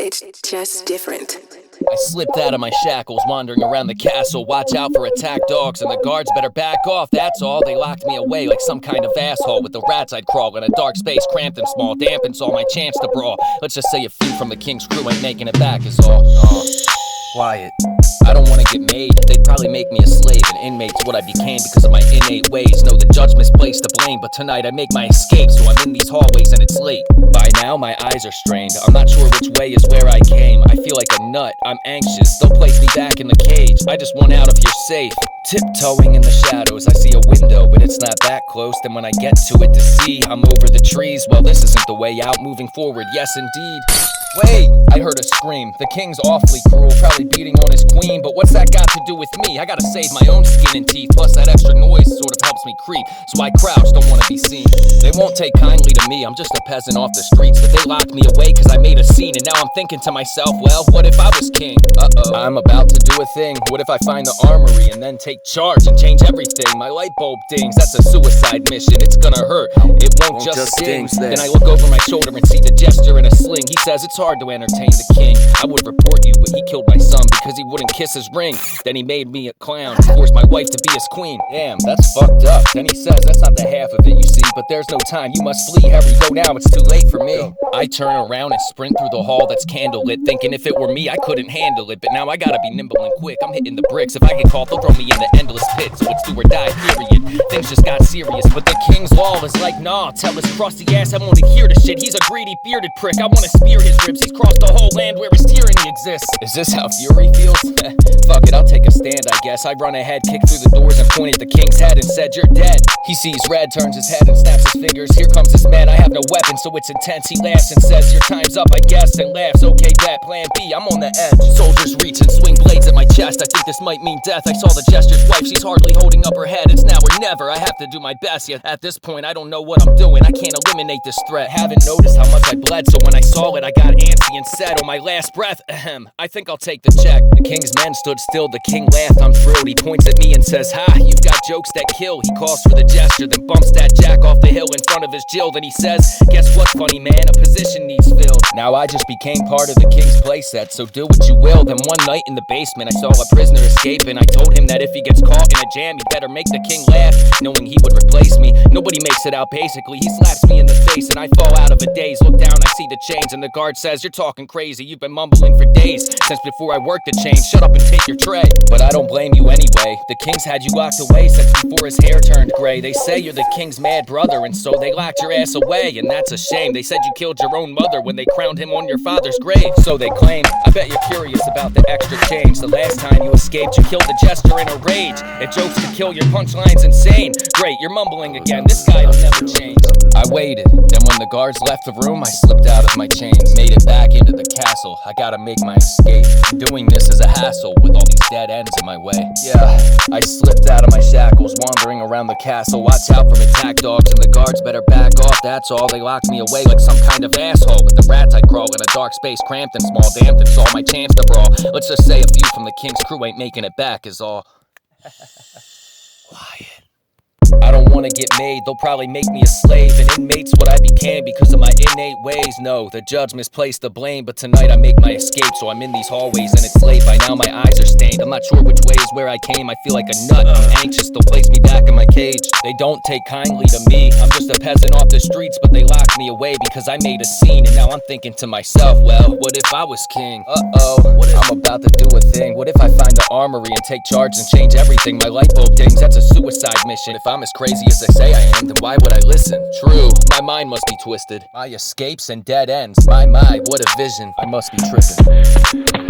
It's just different. I slipped out of my shackles, wandering around the castle. Watch out for attack dogs, and the guards better back off, that's all. They locked me away like some kind of asshole. With the rats I'd crawl in a dark space, cramped and small, dampens all my chance to brawl. Let's just say a few from the king's crew ain't making it back is all. Quiet. I don't wanna get made, they'd probably make me a slave. An inmate's what I became because of my innate ways. No, the judge misplaced the blame, but tonight I make my escape. So I'm in these hallways and it's late. By now my eyes are strained, I'm not sure which way is where I came. I feel like a nut, I'm anxious, they'll place me back in the cage. I just want out of here safe. Tiptoeing in the shadows, I see a window, but it's not that close. Then when I get to it to see, I'm over the trees. Well, this isn't the way out, moving forward, yes indeed. Wait! I heard a scream. The king's awfully cruel, probably beating on his queen. But what's that got to do with me? I gotta save my own skin and teeth. Plus that extra noise sort of helps me creep. So I crouch, don't wanna be seen. They won't take kindly to me, I'm just a peasant off the streets. But they locked me away cause I made a scene. And now I'm thinking to myself, well, what if I was king? I'm about to do a thing. What if I find the armory and then take charge and change everything? My light bulb dings, that's a suicide mission. It's gonna hurt, it won't just sting. Then I look over my shoulder and see the gesture in a sling. He says it's hard to entertain the king. I would report you, but he killed my son because he wouldn't kiss his ring. Then he made me a clown, forced my wife to be his queen. Damn, that's fucked up. Then he says that's not the half of it, you see. But there's no time, you must flee. Harry, go now, it's too late for me. I turn around and sprint through the hall that's candlelit, thinking if it were me I couldn't handle it. But now I gotta be nimble and quick, I'm hitting the bricks. If I get caught they'll throw me in the endless pit. So it's do or die, period. Things just got serious, but the king's law is like, nah, tell his crusty ass I wanna hear the shit. He's a greedy bearded prick, I wanna spear his ribs. He's crossed the whole land where his tyranny exists. Is this how fury feels? Fuck it, I'll take a stand I guess. I run ahead, kick through the doors and point at the king's head and said you're dead. He sees red, turns his head and snaps his fingers. Here comes this man, I have no weapon so it's intense. He laughs and says your time's up I guess, and laughs. Okay bet, plan B, I'm on the edge. Soldiers reach and swing blades at my chest. I think this might mean death. I saw the gesture's wife, she's hardly holding up her head. It's now or never, I have to do my best. Yet at this point I don't know what I'm doing. I can't eliminate this threat. Haven't noticed how much I bled, so when I saw it I got antsy and said on my last breath, I think I'll take the check. The king's men stood still, the king laughed, I'm thrilled. He points at me and says, ha, you've got jokes that kill. He calls for the gesture, then bumps that jack off the hill in front of his Jill. Then he says, guess what, funny man, a position needs filled. Now I just became part of the king's playset, so do what you will. Then one night in the basement I saw a prisoner escape, and I told him that if he gets caught in a jam he better make the king laugh, knowing he would replace me. Nobody makes it out basically. He slaps me in the face and I fall out of a daze. Look down, I see the chains, and the guard says, you're talking crazy, you've been mumbling for days since before I worked the chains. Shut up and take your tray. But I don't blame you anyway. The king's had you locked away since before his hair turned gray. They say you're the king's mad brother, and so they locked your ass away, and that's a shame. They said you killed your own mother when they crowned him on your father's grave, so they claim. I bet you're curious about the extra change. The last time you escaped you killed the jester in a rage. It jokes to kill, your punchline's insane. Great, you're mumbling again, this guy'll never change. I waited, then when the guards left the room I slipped out of my chains. Made it back into the castle, I gotta make my escape. Doing this is a hassle with all these dead ends in my way. Yeah, I slipped out of my shackles, wandering around the castle. Watch out for attack dogs, and the guards better back off, that's all. They locked me away like some kind of asshole. With the rats I'd crawl in a dark space, cramped and small, damned and saw my chance to brawl. Let's just say a few from the king's crew ain't making it back is all. Quiet. I don't wanna get made, they'll probably make me a slave. An inmate's what I became because of my innate ways. No, the judge misplaced the blame, but tonight I make my escape. So I'm in these hallways and it's late. By now my eyes are stained, I'm not sure which way is where I came. I feel like a nut, I'm anxious, they'll place me back in my cage. They don't take kindly to me, I'm just a peasant off the streets. But they locked me away because I made a scene. And now I'm thinking to myself, well, what if I was king? I'm about to do a thing. What if I find the armory and take charge and change everything? My light bulb dings, that's a suicide mission. If I'm as crazy as they say I am, then why would I listen? True, my mind must be twisted. My escapes and dead ends. My, what a vision. I must be tripping.